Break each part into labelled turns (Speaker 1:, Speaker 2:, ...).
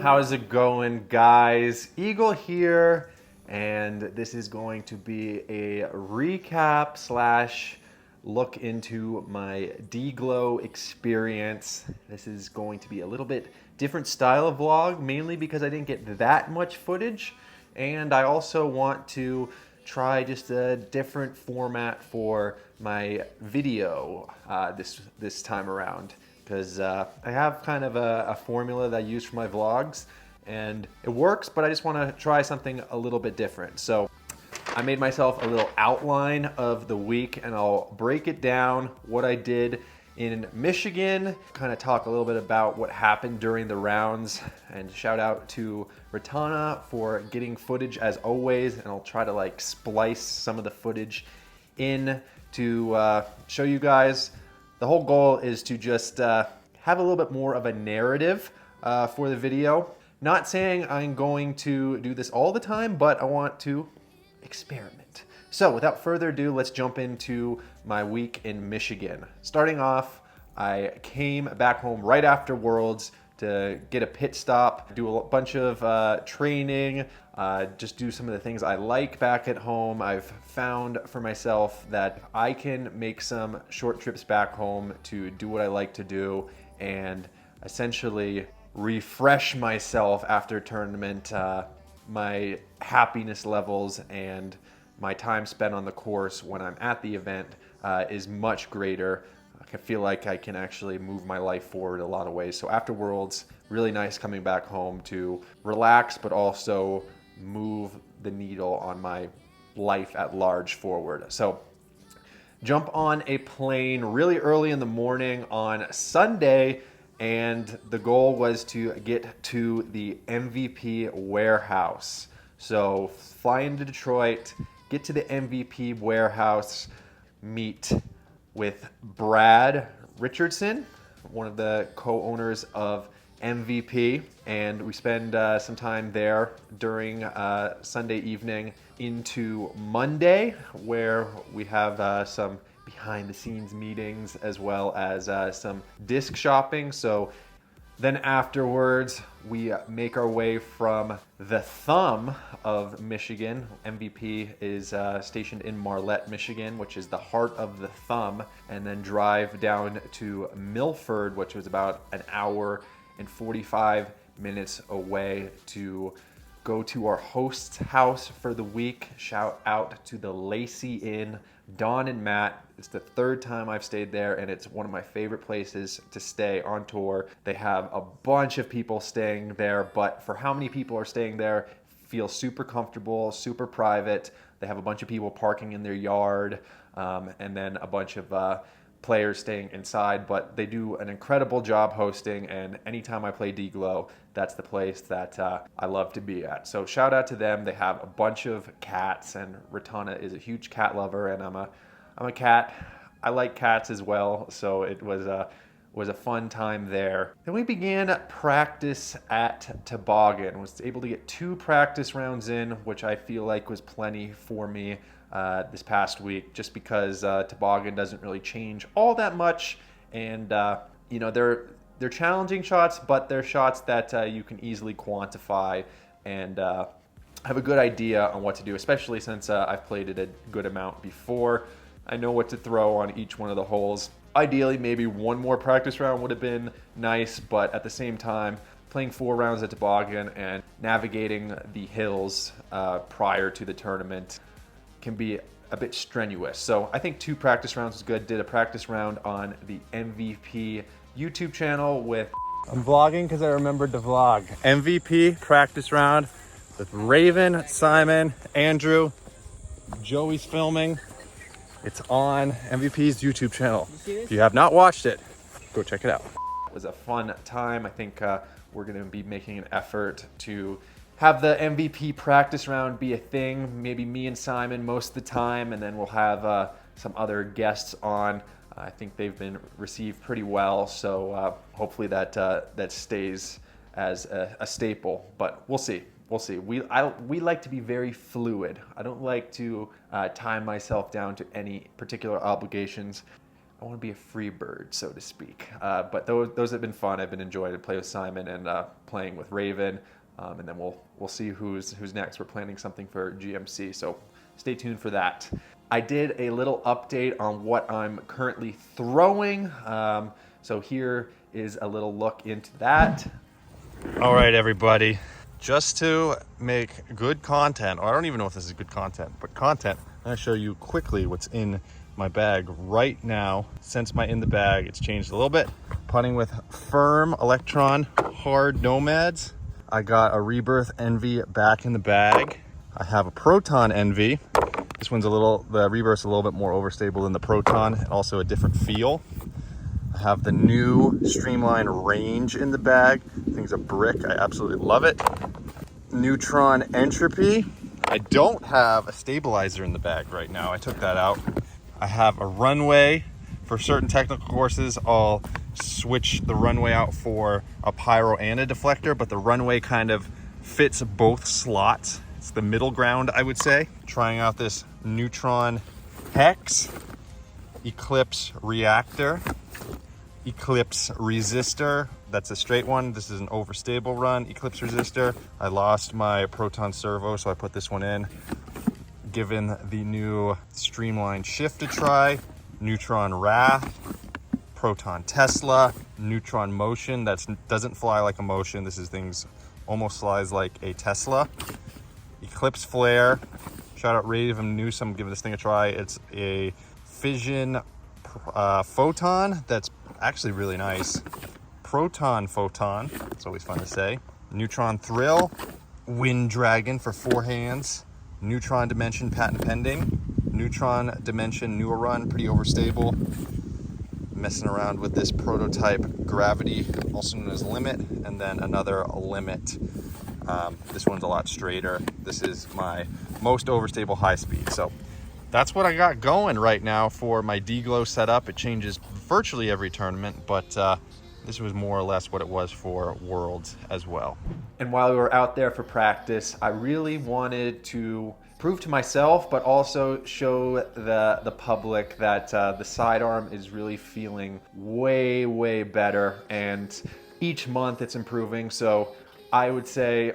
Speaker 1: How's it going, guys? Eagle here, and this is going to be a recap slash look into my DGLOW experience. This is going to be a little bit different style of vlog, mainly because I didn't get that much footage, and I also want to try just a different format for my video this time around. Because I have kind of a formula that I use for my vlogs, and it works, but I just want to try something a little bit different. So I made myself a little outline of the week, and I'll break it down, what I did in Michigan, kind of talk a little bit about what happened during the rounds, and shout out to Ratana for getting footage as always, and I'll try to like splice some of the footage in to show you guys. The whole goal is to just have a little bit more of a narrative for the video. Not saying I'm going to do this all the time, but I want to experiment. So without further ado, let's jump into my week in Michigan. Starting off, I came back home right after Worlds to get a pit stop, do a bunch of training, just do some of the things I like back at home. I've found for myself that I can make some short trips back home to do what I like to do and essentially refresh myself after tournament. My happiness levels and my time spent on the course when I'm at the event is much greater. I feel like I can actually move my life forward a lot of ways. So after Worlds, really nice coming back home to relax, but also move the needle on my life at large forward. So jump on a plane really early in the morning on Sunday, and the goal was to get to the MVP warehouse. So fly into Detroit, get to the MVP warehouse, meet with Brad Richardson, one of the co-owners of MVP, and we spend some time there during Sunday evening into Monday, where we have some behind the scenes meetings as well as some disc shopping. So then afterwards, we make our way from the thumb of Michigan. MVP is stationed in Marlette, Michigan, which is the heart of the thumb, and then drive down to Milford, which was about an hour and 45 minutes away, to go to our host's house for the week. Shout out to the Lacey Inn, Don and Matt. It's the third time I've stayed there, and it's one of my favorite places to stay on tour. They have a bunch of people staying there, but for how many people are staying there, feel super comfortable, super private. They have a bunch of people parking in their yard, and then a bunch of players staying inside, but they do an incredible job hosting, and anytime I play DGLOW, that's the place that I love to be at. So shout out to them. They have a bunch of cats, and Ratana is a huge cat lover, and I'm a cat. I like cats as well, so it was a fun time there. Then we began practice at Toboggan. Was able to get 2 practice rounds in, which I feel like was plenty for me this past week, just because Toboggan doesn't really change all that much, and you know, they're challenging shots, but they're shots that you can easily quantify and have a good idea on what to do, especially since I've played it a good amount before. I know what to throw on each one of the holes. Ideally, maybe one more practice round would have been nice, but at the same time, playing 4 rounds at Toboggan and navigating the hills prior to the tournament can be a bit strenuous. So I think 2 practice rounds was good. Did a practice round on the MVP YouTube channel with... I'm vlogging because I remembered to vlog. MVP practice round with Raven, Simon, Andrew, Joey's filming. It's on MVP's YouTube channel. If you have not watched it, go check it out. It was a fun time. I think we're going to be making an effort to have the MVP practice round be a thing. Maybe me and Simon most of the time, and then we'll have some other guests on. I think they've been received pretty well, so hopefully that stays as a staple, but we'll see. We'll see. We like to be very fluid. I don't like to tie myself down to any particular obligations. I want to be a free bird, so to speak. But those have been fun. I've been enjoying to play with Simon and playing with Raven, and then we'll see who's next. We're planning something for GMC, so stay tuned for that. I did a little update on what I'm currently throwing. So here is a little look into that. All right, everybody. Just to make good content, or I don't even know if this is good content, but content, I'm gonna show you quickly what's in my bag right now. Since my in the bag, it's changed a little bit. Putting with Firm Electron Hard Nomads. I got a Rebirth Envy back in the bag. I have a Proton Envy. This one's the Rebirth's a little bit more overstable than the Proton, and also a different feel. I have the new Streamline Range in the bag. Thing's a brick, I absolutely love it. Neutron Entropy. I don't have a stabilizer in the bag right now, I took that out. I have a runway. For certain technical courses, I'll switch the runway out for a pyro and a deflector, but the runway kind of fits both slots. It's the middle ground, I would say. Trying out this Neutron Hex, Eclipse Reactor, Eclipse Resistor. That's a straight one. This is an overstable run. Eclipse Resistor. I lost my Proton Servo, so I put this one in. Given the new Streamline Shift a try. Neutron Wrath, Proton Tesla, Neutron Motion. That doesn't fly like a Motion. This is things almost flies like a Tesla. Eclipse Flare. Shout out Raven Newsom, giving this thing a try. It's a Fission Photon that's actually really nice. Proton Photon, it's always fun to say. Neutron Thrill, Wind Dragon for 4 hands. Neutron Dimension patent pending. Neutron Dimension newer run, pretty overstable. Messing around with this prototype Gravity, also known as Limit, and then another Limit. This one's a lot straighter. This is my most overstable high speed. So that's what I got going right now for my DGLOW setup. It changes virtually every tournament, but this was more or less what it was for Worlds as well. And while we were out there for practice, I really wanted to prove to myself, but also show the public that the sidearm is really feeling way, way better. And each month it's improving. So I would say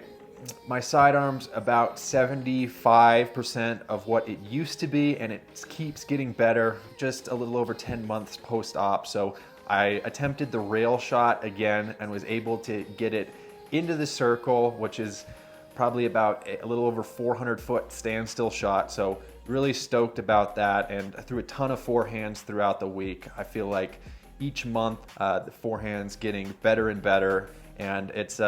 Speaker 1: my sidearm's about 75% of what it used to be, and it keeps getting better, just a little over 10 months post-op. So I attempted the rail shot again and was able to get it into the circle, which is probably about a little over 400-foot standstill shot. So really stoked about that, and I threw a ton of forehands throughout the week. I feel like each month the forehands getting better and better, and it's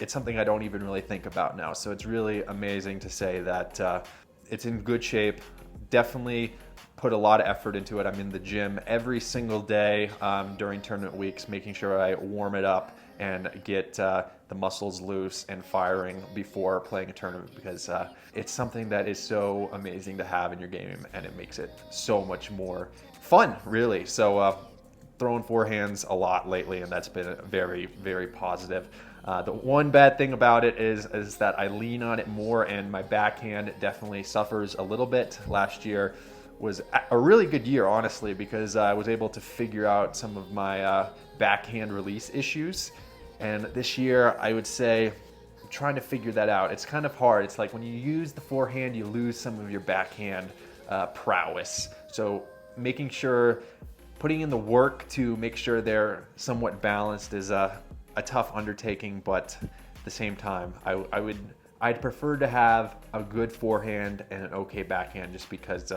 Speaker 1: something I don't even really think about now. So it's really amazing to say that it's in good shape. Definitely put a lot of effort into it. I'm in the gym every single day during tournament weeks, making sure I warm it up and get the muscles loose and firing before playing a tournament, because it's something that is so amazing to have in your game, and it makes it so much more fun, really. So throwing forehands a lot lately, and that's been very, very positive. The one bad thing about it is that I lean on it more, and my backhand definitely suffers a little bit. Last year was a really good year, honestly, because I was able to figure out some of my backhand release issues. And this year, I would say, I'm trying to figure that out. It's kind of hard. It's like when you use the forehand, you lose some of your backhand prowess. So making sure, putting in the work to make sure they're somewhat balanced is a tough undertaking, but at the same time, I'd prefer to have a good forehand and an okay backhand, just because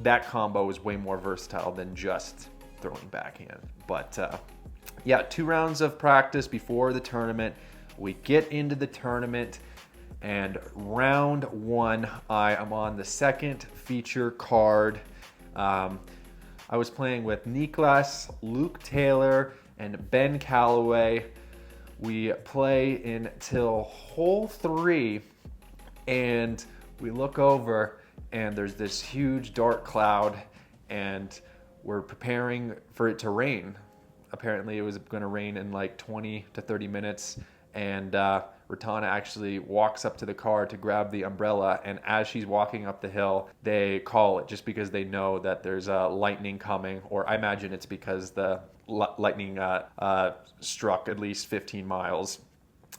Speaker 1: that combo is way more versatile than just throwing backhand. But yeah, 2 rounds of practice before the tournament. We get into the tournament, and round 1, I am on the second feature card. I was playing with Niklas, Luke Taylor, and Ben Calloway. We play until hole 3, and we look over, and there's this huge dark cloud, and we're preparing for it to rain. Apparently it was going to rain in like 20 to 30 minutes, and Ratana actually walks up to the car to grab the umbrella, and as she's walking up the hill, they call it just because they know that there's lightning coming, or I imagine it's because the lightning struck at least 15 miles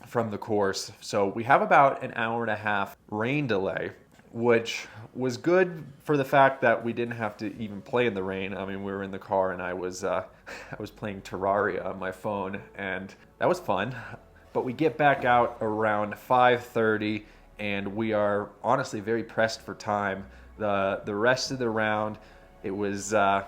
Speaker 1: from the course. So we have about an hour and a half rain delay, which was good for the fact that we didn't have to even play in the rain. I mean, we were in the car and I was playing Terraria on my phone, and that was fun. But we get back out around 5:30, and we are honestly very pressed for time. The rest of the round, it was a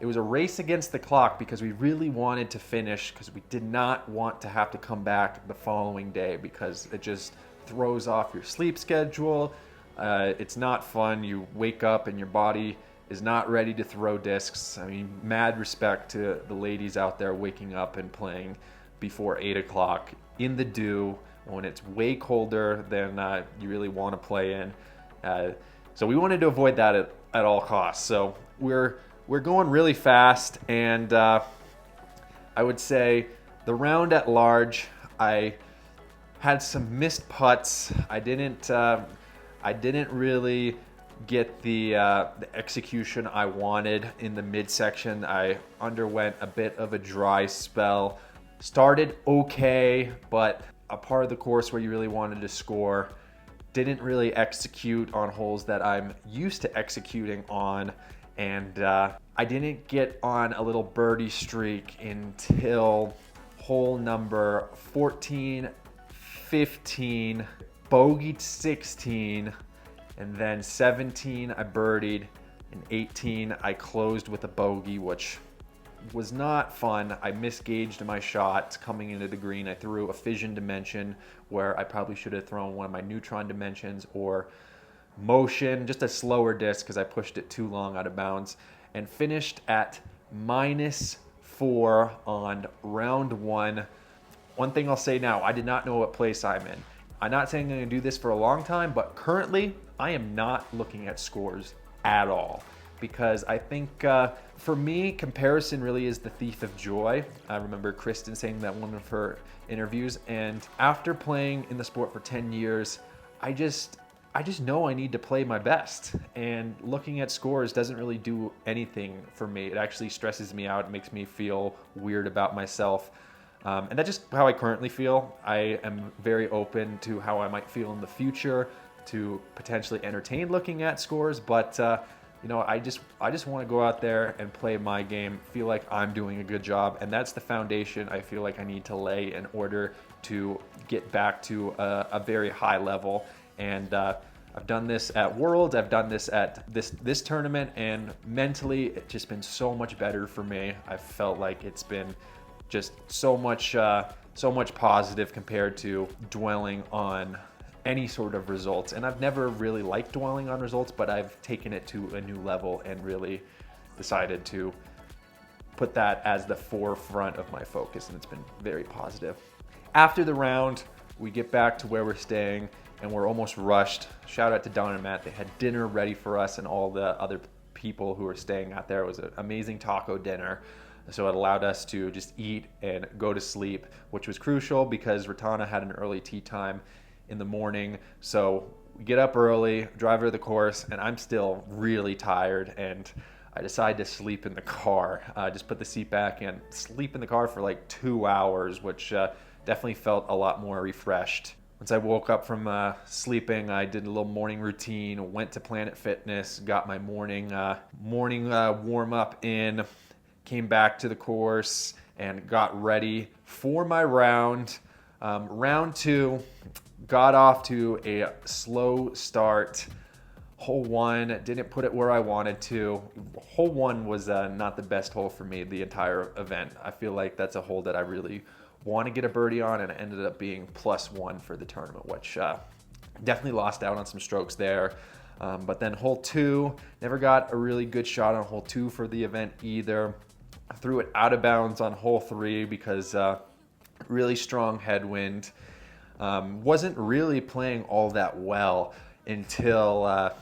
Speaker 1: race against the clock because we really wanted to finish, because we did not want to have to come back the following day because it just throws off your sleep schedule. It's not fun. You wake up and your body is not ready to throw discs. I mean, mad respect to the ladies out there waking up and playing before 8 o'clock in the dew when it's way colder than you really want to play in. So we wanted to avoid that at all costs. So we're going really fast, and I would say the round at large, I had some missed putts. I didn't really get the execution I wanted in the midsection. I underwent a bit of a dry spell. Started okay, but a part of the course where you really wanted to score, didn't really execute on holes that I'm used to executing on, and I didn't get on a little birdie streak until hole number 14, 15, bogeyed 16, and then 17 I birdied, and 18 I closed with a bogey, which was not fun. I misgauged my shot coming into the green. I threw a fission dimension where I probably should have thrown one of my neutron dimensions, or motion, just a slower disc because I pushed it too long out of bounds, and finished at -4 on round one. One thing I'll say now, I did not know what place I'm in. I'm not saying I'm going to do this for a long time, but currently I am not looking at scores at all, because I think for me, comparison really is the thief of joy. I remember Kristen saying that in one of her interviews, and after playing in the sport for 10 years, I just know I need to play my best, and looking at scores doesn't really do anything for me. It actually stresses me out. It makes me feel weird about myself. And that's just how I currently feel. I am very open to how I might feel in the future, to potentially entertain looking at scores, but you know, I just want to go out there and play my game, feel like I'm doing a good job, and that's the foundation I feel like I need to lay in order to get back to a very high level. And I've done this at Worlds, I've done this at this tournament, and mentally it's just been so much better for me. I felt like it's been just so much positive compared to dwelling on any sort of results. And I've never really liked dwelling on results, but I've taken it to a new level and really decided to put that as the forefront of my focus, and it's been very positive. After the round, we get back to where we're staying, and we're almost rushed. Shout out to Don and Matt. They had dinner ready for us and all the other people who were staying out there. It was an amazing taco dinner. So it allowed us to just eat and go to sleep, which was crucial because Ratana had an early tee time in the morning. So we get up early, drive her to the course, and I'm still really tired, and I decide to sleep in the car. Just put the seat back and sleep in the car for like 2 hours, which definitely felt a lot more refreshed. Once I woke up from sleeping, I did a little morning routine, went to Planet Fitness, got my morning warm-up in, came back to the course, and got ready for my round. Round two, got off to a slow start. Hole one, didn't put it where I wanted to. Hole one was not the best hole for me the entire event. I feel like that's a hole that I really want to get a birdie on, and it ended up being +1 for the tournament, which definitely lost out on some strokes there. But then hole two, never got a really good shot on hole two for the event either. I threw it out of bounds on hole three because really strong headwind. Wasn't really playing all that well until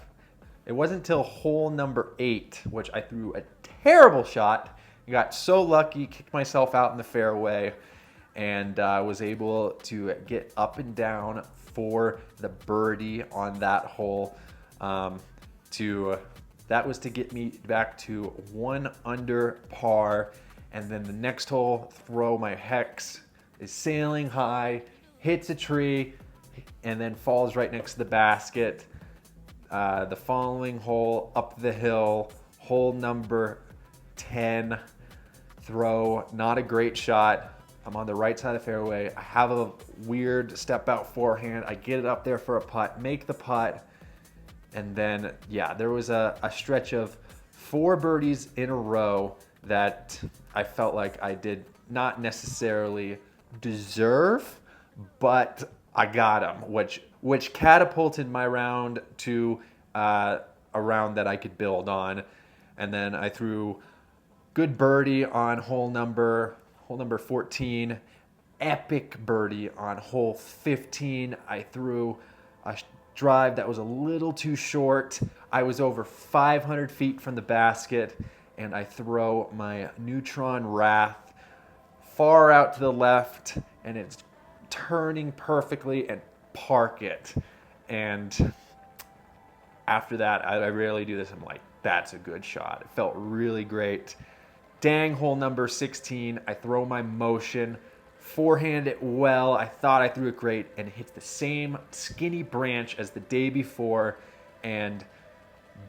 Speaker 1: it wasn't until hole number 8, which I threw a terrible shot. Got so lucky, kicked myself out in the fairway, and was able to get up and down for the birdie on that hole. That was to get me back to 1 under par, and then the next hole, throw my hex is sailing high, hits a tree, and then falls right next to the basket. The following hole, up the hill, hole number 10, throw, not a great shot. I'm on the right side of the fairway. I have a weird step out forehand. I get it up there for a putt, make the putt, and then, yeah, there was a stretch of 4 birdies in a row that I felt like I did not necessarily deserve, but I got them, which catapulted my round to a round that I could build on. And then I threw good birdie on hole number 14, epic birdie on hole 15. I threw a drive that was a little too short. I was over 500 feet from the basket, and I throw my Neutron Wrath far out to the left, and it's turning perfectly, and park it. And after that, I rarely do this. I'm like, that's a good shot. It felt really great. Dang, hole number 16, I throw my motion, forehand it well. I thought I threw it great, and it hits the same skinny branch as the day before, and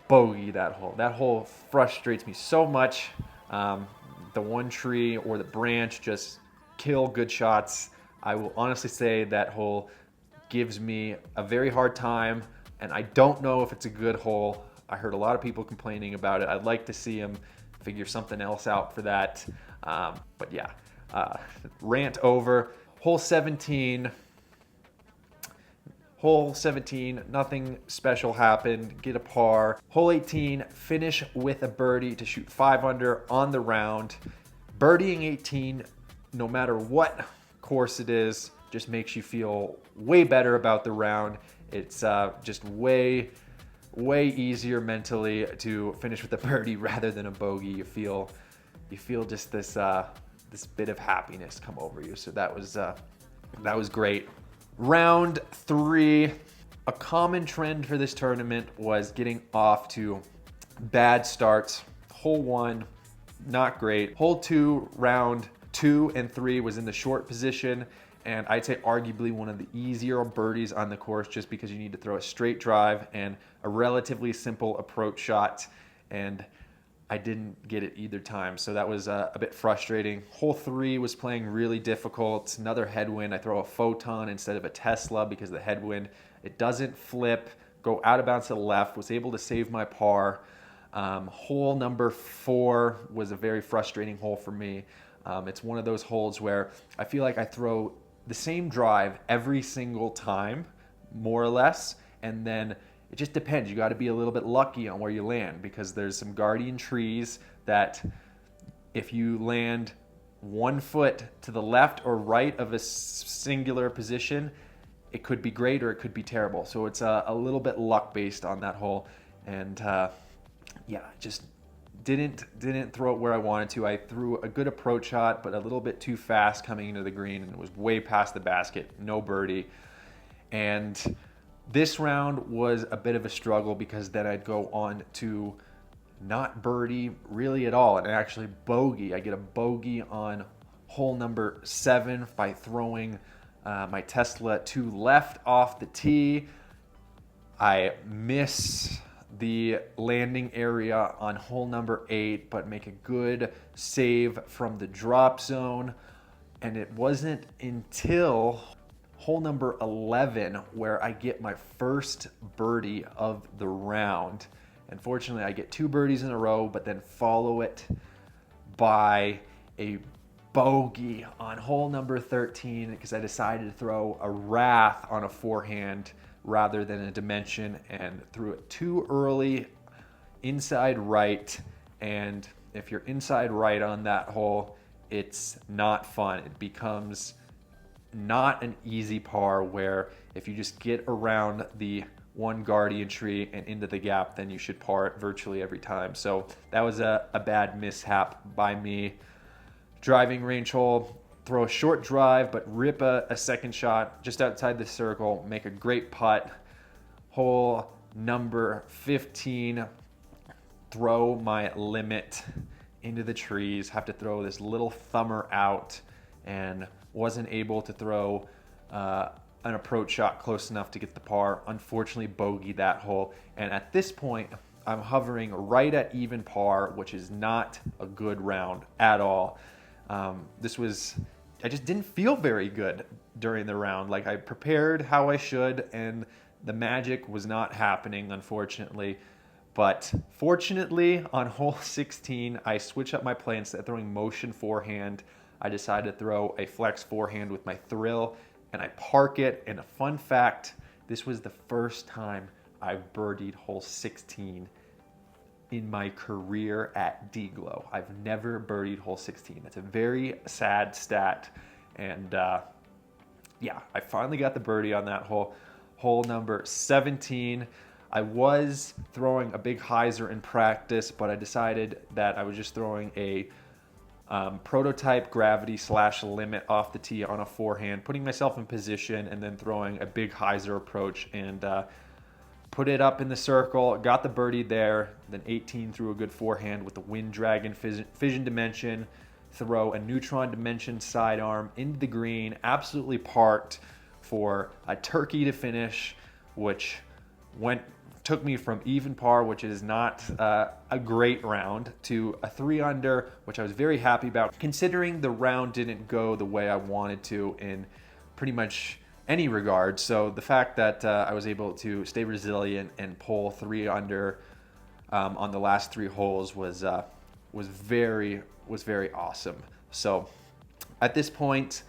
Speaker 1: bogey that hole. That hole frustrates me so much. The one tree or the branch just kill good shots. I will honestly say that hole gives me a very hard time, and I don't know if it's a good hole. I heard a lot of people complaining about it. I'd like to see him figure something else out for that. But yeah, rant over. Hole 17, nothing special happened. Get a par. Hole 18, finish with a birdie to shoot 5 under on the round. Birdieing 18, no matter what course it is, just makes you feel way better about the round. It's just way easier mentally to finish with a birdie rather than a bogey. You feel just this bit of happiness come over you. So that was great. Round 3, a common trend for this tournament was getting off to bad starts. Hole 1, not great. Hole 2, round 2 and 3 was in the short position, and I'd say arguably one of the easier birdies on the course, just because you need to throw a straight drive and a relatively simple approach shot, and I didn't get it either time, so that was a bit frustrating. Hole 3 was playing really difficult. Another headwind. I throw a photon instead of a Tesla because of the headwind. It doesn't flip, go out of bounds to the left. Was able to save my par. Hole number 4 was a very frustrating hole for me. It's one of those holes where I feel like I throw the same drive every single time, more or less, and then it just depends. You got to be a little bit lucky on where you land, because there's some guardian trees that if you land 1 foot to the left or right of a singular position, it could be great or it could be terrible. So it's a little bit luck based on that hole, and yeah, just didn't throw it where I wanted to. I threw a good approach shot, but a little bit too fast coming into the green, and it was way past the basket. No birdie. And this round was a bit of a struggle, because then I'd go on to not birdie really at all, and actually bogey. I get a bogey on hole number 7 by throwing my Tesla to left off the tee. I miss the landing area on hole number 8, but make a good save from the drop zone. And it wasn't until hole number 11 where I get my first birdie of the round. Unfortunately, I get 2 birdies in a row, but then follow it by a bogey on hole number 13, because I decided to throw a wrath on a forehand rather than a dimension, and threw it too early inside right. And if you're inside right on that hole, it's not fun. It becomes not an easy par, where if you just get around the one guardian tree and into the gap, then you should par it virtually every time. So that was a bad mishap by me. Driving range hole, throw a short drive, but rip a second shot just outside the circle, make a great putt. Hole number 15, throw my limit into the trees, have to throw this little thumber out, and wasn't able to throw an approach shot close enough to get the par. Unfortunately, bogeyed that hole. And at this point, I'm hovering right at even par, which is not a good round at all. I just didn't feel very good during the round. Like, I prepared how I should, and the magic was not happening, unfortunately. But fortunately, on hole 16, I switched up my play. Instead of throwing motion forehand, I decided to throw a flex forehand with my thrill, and I park it. And a fun fact, this was the first time I've birdied hole 16 in my career at DGLO. I've never birdied hole 16. That's a very sad stat. And yeah, I finally got the birdie on that hole. Hole number 17. I was throwing a big hyzer in practice, but I decided that I was just throwing a prototype gravity / limit off the tee on a forehand, putting myself in position, and then throwing a big hyzer approach, and put it up in the circle, got the birdie there. Then 18 threw a good forehand with the Wind Dragon Fission Dimension, throw a Neutron Dimension sidearm into the green, absolutely parked for a turkey to finish, which took me from even par, which is not a great round, to a 3 under, which I was very happy about, considering the round didn't go the way I wanted to in pretty much any regard. So the fact that I was able to stay resilient and pull 3 under on the last 3 holes was very awesome. So at this point,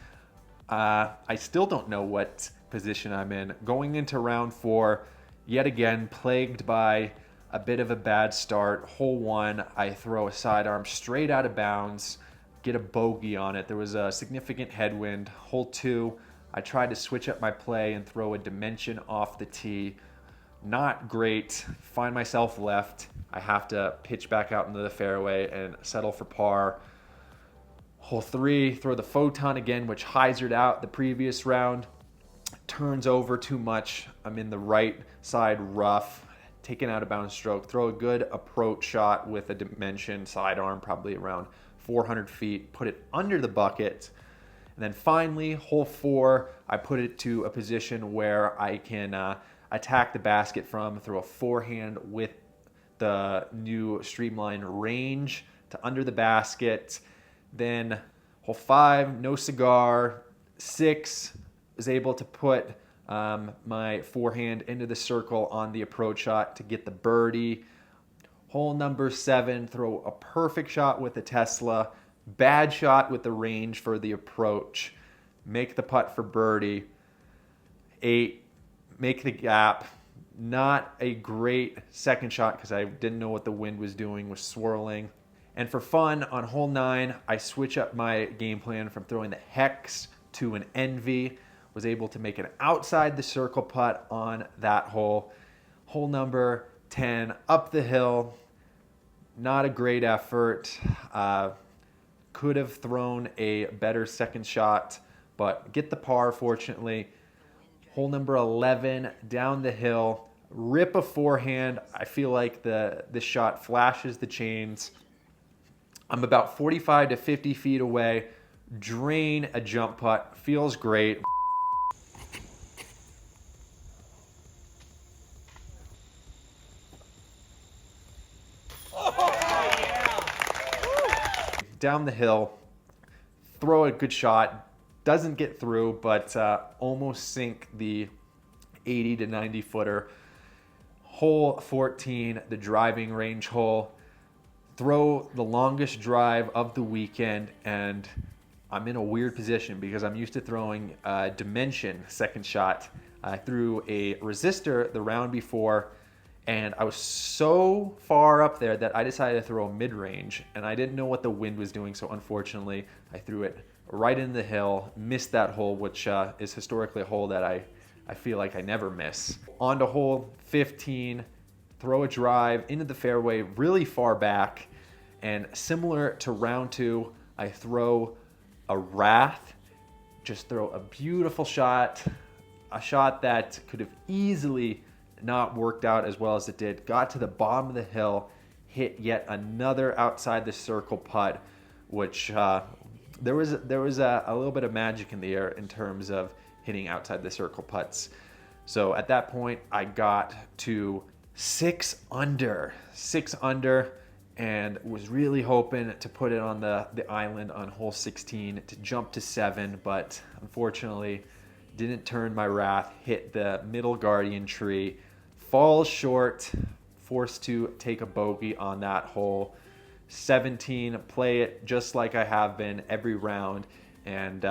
Speaker 1: I still don't know what position I'm in. Going into round 4, yet again, plagued by a bit of a bad start. Hole 1, I throw a sidearm straight out of bounds, get a bogey on it. There was a significant headwind. Hole 2, I tried to switch up my play and throw a dimension off the tee. Not great. Find myself left. I have to pitch back out into the fairway and settle for par. Hole 3, throw the photon again, which hyzered out the previous round. Turns over too much. I'm in the right side rough, taking out a bounce stroke. Throw a good approach shot with a dimension sidearm, probably around 400 feet. Put it under the bucket. And then finally, hole 4, I put it to a position where I can attack the basket from, throw a forehand with the new streamlined range to under the basket. Then hole 5, no cigar. 6, was able to put my forehand into the circle on the approach shot to get the birdie. Hole number 7, throw a perfect shot with the Tesla. Bad shot with the range for the approach. Make the putt for birdie. 8, make the gap. Not a great second shot because I didn't know what the wind was doing, was swirling. And for fun, on hole 9, I switch up my game plan from throwing the Hex to an Envy. Was able to make an outside the circle putt on that hole. Hole number 10, up the hill. Not a great effort. Could have thrown a better second shot, but get the par, fortunately. Hole number 11, down the hill. Rip a forehand. I feel like this shot flashes the chains. I'm about 45 to 50 feet away. Drain a jump putt. Feels great. Down the hill, throw a good shot, doesn't get through, but almost sink the 80 to 90 footer. Hole 14, the driving range hole, throw the longest drive of the weekend, and I'm in a weird position because I'm used to throwing a dimension second shot. I threw a resistor the round before, and I was so far up there that I decided to throw a mid-range, and I didn't know what the wind was doing, so unfortunately I threw it right in the hill, missed that hole, which is historically a hole that I feel like I never miss. On to hole 15, throw a drive into the fairway really far back, and similar to round 2, I throw a wrath, just throw a beautiful shot, a shot that could have easily not worked out as well as it did. Got to the bottom of the hill, hit yet another outside the circle putt, which there was a little bit of magic in the air in terms of hitting outside the circle putts. So at that point, I got to 6 under, and was really hoping to put it on the island on hole 16 to jump to 7, but unfortunately didn't turn my wrath, hit the middle guardian tree, falls short, forced to take a bogey on that hole. 17, play it just like I have been every round, and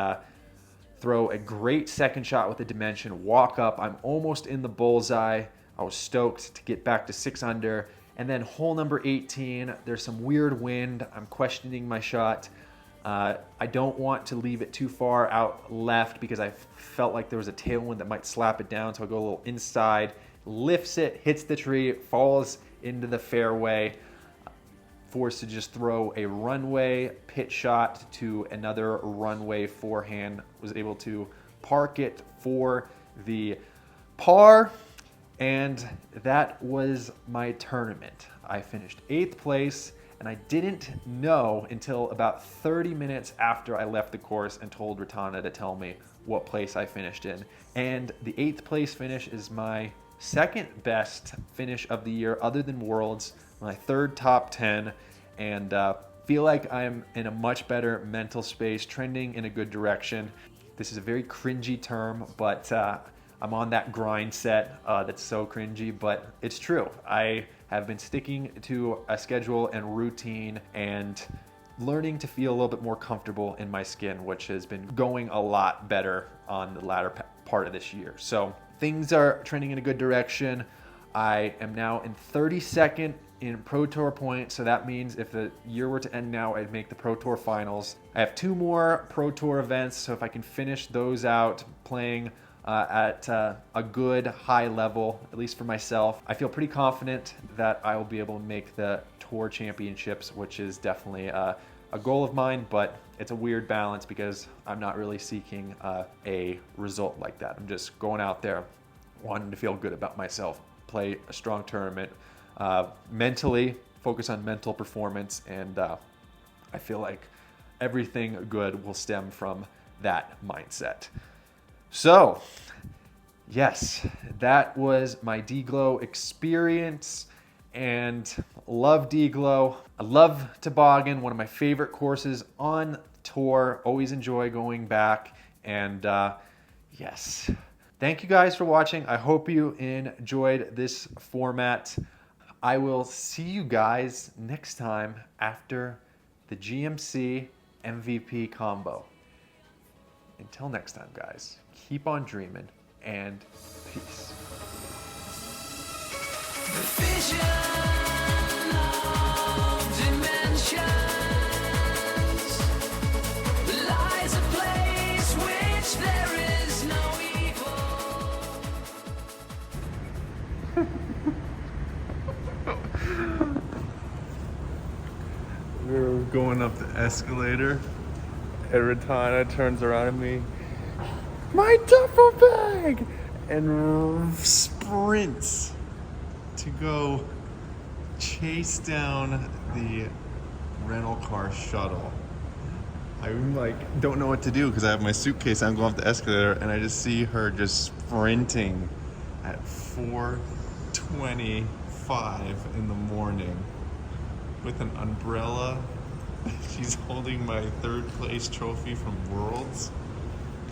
Speaker 1: throw a great second shot with the dimension, walk up, I'm almost in the bullseye. I was stoked to get back to 6 under. And then hole number 18, there's some weird wind. I'm questioning my shot. I don't want to leave it too far out left because I felt like there was a tailwind that might slap it down. So I go a little inside, lifts it, hits the tree, falls into the fairway. Forced to just throw a runway pitch shot to another runway forehand. Was able to park it for the par. And that was my tournament. I finished 8th place, and I didn't know until about 30 minutes after I left the course and told Ratana to tell me what place I finished in. And the 8th place finish is my second best finish of the year other than Worlds, my 3rd top 10, and feel like I'm in a much better mental space, trending in a good direction. This is a very cringy term, but I'm on that grind set that's so cringy, but it's true. I have been sticking to a schedule and routine and learning to feel a little bit more comfortable in my skin, which has been going a lot better on the latter part of this year. So things are trending in a good direction. I am now in 32nd in Pro Tour points, so that means if the year were to end now, I'd make the Pro Tour finals. I have 2 more Pro Tour events, so if I can finish those out playing at a good high level, at least for myself, I feel pretty confident that I will be able to make the Tour Championships, which is definitely a goal of mine, but it's a weird balance because I'm not really seeking a result like that. I'm just going out there wanting to feel good about myself, play a strong tournament, mentally focus on mental performance, and I feel like everything good will stem from that mindset. So, yes, that was my DGLOW experience, and love DGLOW. I love Toboggan, one of my favorite courses on tour. Always enjoy going back, and yes. Thank you guys for watching. I hope you enjoyed this format. I will see you guys next time after the GMC MVP combo. Until next time, guys, keep on dreaming, and peace. The vision of dimensions lies a place which there is no evil. We're going up the escalator. Ratana turns around at me, my duffel bag, and sprints to go chase down the rental car shuttle. I'm like, don't know what to do because I have my suitcase. I'm going up the escalator, and I just see her just sprinting at 4:25 in the morning with an umbrella. She's holding my 3rd place trophy from Worlds.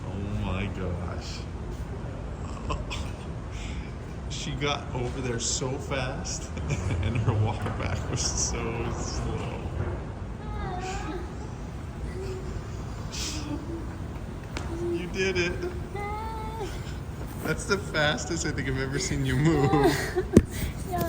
Speaker 1: Oh my gosh. She got over there so fast and her walk back was so slow. You did it. That's the fastest I think I've ever seen you move.
Speaker 2: Yeah.